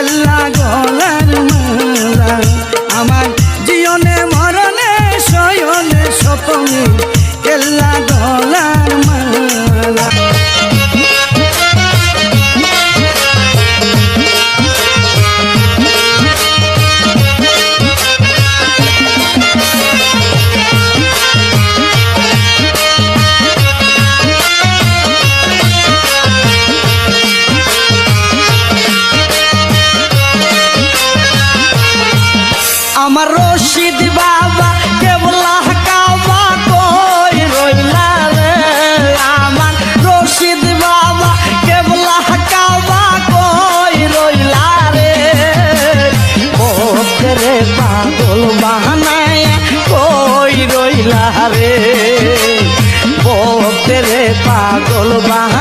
কেল্লা গলার মালা আমার জীবনে মরণে শয়নে স্বপনে কেল্লা গলার মালা আমার রশিদ বাবা কেবলা কাবা কই রইলা রে আমার রশিদ বাবা কেবলা কাবা কই রইলা রে ওরে পাগল বাহানায় কই রইলা রে ওরে পাগল বাহানায়